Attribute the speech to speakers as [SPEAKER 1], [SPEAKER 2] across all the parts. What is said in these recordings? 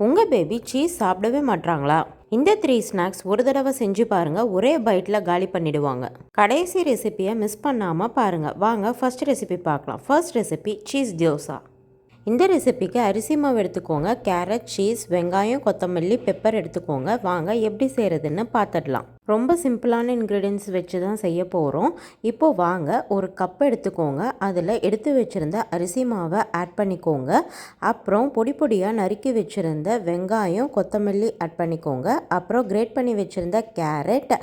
[SPEAKER 1] உங்கள் baby cheese சாப்பிடவே மாட்றாங்களா? இந்த 3 ஸ்நாக்ஸ் ஒரு தடவை செஞ்சு பாருங்கள், ஒரே பைட்டில் காலி பண்ணிடுவாங்க. கடைசி ரெசிபியை மிஸ் பண்ணாமல் பாருங்கள். வாங்க ஃபர்ஸ்ட் ரெசிபி பார்க்கலாம். First recipe cheese dosa. இந்த ரெசிபிக்கு அரிசி மாவு எடுத்துக்கோங்க, கேரட், சீஸ், வெங்காயம், கொத்தமல்லி, பெப்பர் எடுத்துக்கோங்க. வாங்க எப்படி செய்கிறதுன்னு பார்த்துடலாம். ரொம்ப சிம்பிளான இன்க்ரீடியன்ஸ் வச்சு தான் செய்ய போகிறோம். இப்போது வாங்க ஒரு கப் எடுத்துக்கோங்க, அதில் எடுத்து வச்சுருந்த அரிசி மாவை ஆட் பண்ணிக்கோங்க. அப்புறம் பொடி பொடியாக நறுக்கி வச்சுருந்த வெங்காயம், கொத்தமல்லி ஆட் பண்ணிக்கோங்க. அப்புறம் கிரேட் பண்ணி வச்சுருந்த கேரட்,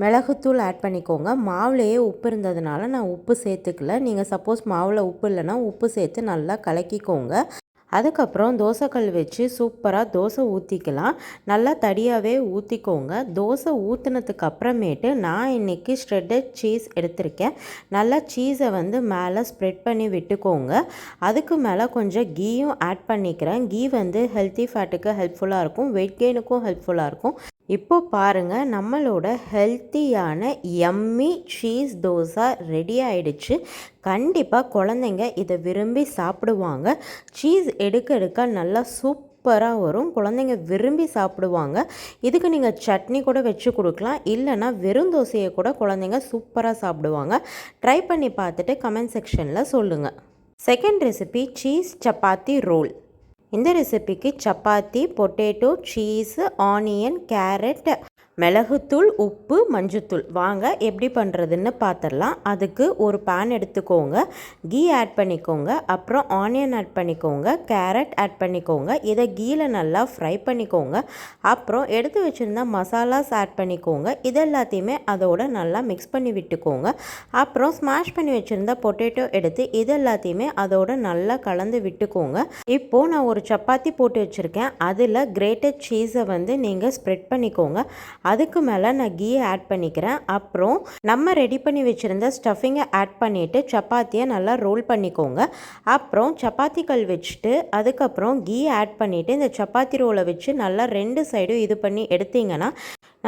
[SPEAKER 1] மிளகுத்தூள் ஆட் பண்ணிக்கோங்க. மாவுலேயே உப்பு இருந்ததுனால நான் உப்பு சேர்த்துக்கல. நீங்கள் சப்போஸ் மாவில் உப்பு இல்லைன்னா உப்பு சேர்த்து நல்லா கலக்கிக்கோங்க. அதுக்கப்புறம் தோசைக்கல் வச்சு சூப்பராக தோசை ஊற்றிக்கலாம். நல்லா தடியாகவே ஊற்றிக்கோங்க. தோசை ஊற்றினதுக்கு அப்புறமேட்டு நான் இன்றைக்கி ஷ்ரெட்டட் சீஸ் எடுத்திருக்கேன். நல்லா சீஸை மேலே ஸ்ப்ரெட் பண்ணி விட்டுக்கோங்க. அதுக்கு மேலே கொஞ்சம் கீயும் ஆட் பண்ணிக்கிறேன். கீ ஹெல்த்தி ஃபேட்டுக்கு ஹெல்ப்ஃபுல்லாக இருக்கும், வெயிட் கெயினுக்கும் ஹெல்ப்ஃபுல்லாக இருக்கும். இப்போ பாருங்கள், நம்மளோட ஹெல்த்தியான யம்மி சீஸ் தோசை ரெடி ஆயிடுச்சு. கண்டிப்பாக குழந்தைங்க இதை விரும்பி சாப்பிடுவாங்க. சீஸ் எடுக்க எடுக்க நல்லா சூப்பராக வரும். குழந்தைங்க விரும்பி சாப்பிடுவாங்க. இதுக்கு நீங்கள் சட்னி கூட வச்சு கொடுக்கலாம், இல்லைனா வெறும் தோசையை கூட குழந்தைங்க சூப்பராக சாப்பிடுவாங்க. ட்ரை பண்ணி பார்த்துட்டு கமெண்ட் செக்ஷனில் சொல்லுங்கள். Second recipe cheese chapati roll. இந்த ரெசிபிக்கு chapati, potato, cheese, onion, carrot, மிளகுத்தூள், உப்பு, மஞ்சத்தூள். வாங்க எப்படி பண்ணுறதுன்னு பார்த்துடலாம். அதுக்கு ஒரு பேன் எடுத்துக்கோங்க, கீ ஆட் பண்ணிக்கோங்க. அப்புறம் ஆனியன் ஆட் பண்ணிக்கோங்க, கேரட் ஆட் பண்ணிக்கோங்க. இதை கீயில் நல்லா ஃப்ரை பண்ணிக்கோங்க. அப்புறம் எடுத்து வச்சுருந்த மசாலாஸ் ஆட் பண்ணிக்கோங்க. இது எல்லாத்தையுமே அதோட நல்லா மிக்ஸ் பண்ணி விட்டுக்கோங்க. அப்புறம் ஸ்மாஷ் பண்ணி வச்சுருந்த பொட்டேட்டோ எடுத்து இது எல்லாத்தையுமே அதோட நல்லா கலந்து விட்டுக்கோங்க. இப்போது நான் ஒரு சப்பாத்தி போட்டு வச்சுருக்கேன். அதில் கிரேட்டட் சீஸை நீங்கள் ஸ்ப்ரெட் பண்ணிக்கோங்க. அதுக்கு மேலே நான் கீ ஆட் பண்ணிக்கிறேன். அப்புறம் நம்ம ரெடி பண்ணி வச்சுருந்த ஸ்டஃபிங்கை ஆட் பண்ணிவிட்டு சப்பாத்தியை நல்லா ரோல் பண்ணிக்கோங்க. அப்புறம் சப்பாத்தி கல் வச்சுட்டு அதுக்கப்புறம் கீ ஆட் பண்ணிவிட்டு இந்த சப்பாத்தி ரோலை வச்சு நல்லா 2 சைடும் இது பண்ணி எடுத்திங்கன்னா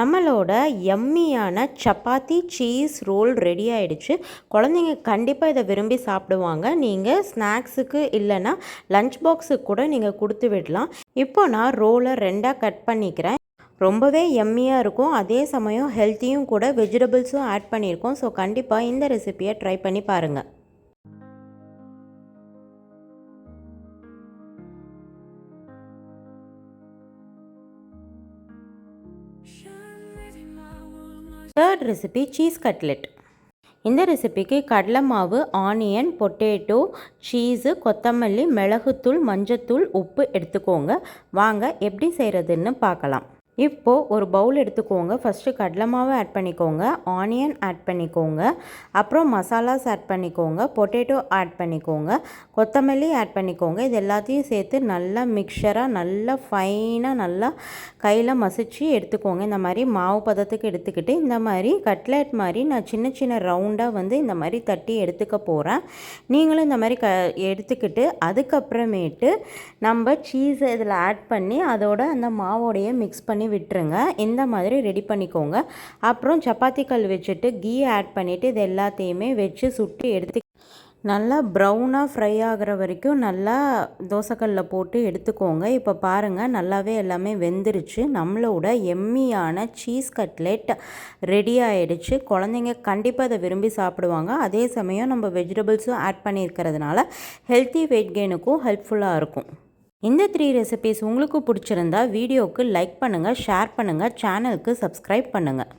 [SPEAKER 1] நம்மளோட யம்மியான சப்பாத்தி சீஸ் ரோல் ரெடி ஆகிடுச்சு. குழந்தைங்க கண்டிப்பாக இதை விரும்பி சாப்பிடுவாங்க. நீங்கள் ஸ்நாக்ஸுக்கு இல்லைன்னா லஞ்ச் பாக்ஸுக்கு கூட நீங்கள் கொடுத்து விடலாம். இப்போ நான் ரோலை 2ஆக கட் பண்ணிக்கிறேன். ரொம்பவே யம்மியாக இருக்கும், அதே சமயம் ஹெல்த்தியும் கூட. வெஜிடபிள்ஸும் ஆட் பண்ணியிருக்கோம். ஸோ கண்டிப்பாக இந்த ரெசிபியை ட்ரை பண்ணி பாருங்கள். Third recipe cheese cutlet. இந்த ரெசிபிக்கு கடலை மாவு, ஆனியன், பொட்டேட்டோ, சீஸு, கொத்தமல்லி, மிளகுத்தூள், மஞ்சத்தூள், உப்பு எடுத்துக்கோங்க. வாங்க எப்படி செய்கிறதுன்னு பார்க்கலாம். இப்போது ஒரு பவுல் எடுத்துக்கோங்க. ஃபஸ்ட்டு கடலை மாவு ஆட் பண்ணிக்கோங்க, ஆனியன் ஆட் பண்ணிக்கோங்க, அப்புறம் மசாலாஸ் ஆட் பண்ணிக்கோங்க, பொட்டேட்டோ ஆட் பண்ணிக்கோங்க, கொத்தமல்லி ஆட் பண்ணிக்கோங்க. இது எல்லாத்தையும் சேர்த்து நல்லா மிக்சராக நல்லா ஃபைனாக நல்லா கையில் மசிச்சு எடுத்துக்கோங்க. இந்த மாதிரி மாவு பதத்துக்கு எடுத்துக்கிட்டு இந்த மாதிரி கட்லெட் மாதிரி நான் சின்ன சின்ன ரவுண்டாக இந்த மாதிரி தட்டி எடுத்துக்க போகிறேன். நீங்களும் இந்த மாதிரி எடுத்துக்கிட்டு அதுக்கப்புறமேட்டு நம்ம சீஸை இதில் ஆட் பண்ணி அதோட அந்த மாவோடைய மிக்ஸ் பண்ணி விட்டுருங்க. இந்த மாதிரி ரெடி பண்ணிக்கோங்க. அப்புறம் சப்பாத்தி கல் வச்சுட்டு கீ ஆட் பண்ணிவிட்டு இது எல்லாத்தையுமே வச்சு சுட்டு எடுத்து நல்லா ப்ரௌனாக ஃப்ரை ஆகிற வரைக்கும் நல்லா தோசைக்கல்லில் போட்டு எடுத்துக்கோங்க. இப்போ பாருங்கள், நல்லாவே எல்லாமே வெந்துருச்சு. நம்மளோட எம்மியான சீஸ் கட்லெட் ரெடி ஆகிடுச்சு. குழந்தைங்க கண்டிப்பாக அதை விரும்பி சாப்பிடுவாங்க. அதே சமயம் நம்ம வெஜிடபிள்ஸும் ஆட் பண்ணியிருக்கிறதுனால ஹெல்த்தி வெயிட் கெயினுக்கும் ஹெல்ப்ஃபுல்லாக இருக்கும். இந்த 3 ரெசிபீஸ் உங்களுக்கு பிடிச்சிருந்தா வீடியோவுக்கு லைக் பண்ணுங்கள், ஷேர் பண்ணுங்கள், சேனலுக்கு சப்ஸ்கிரைப் பண்ணுங்கள்.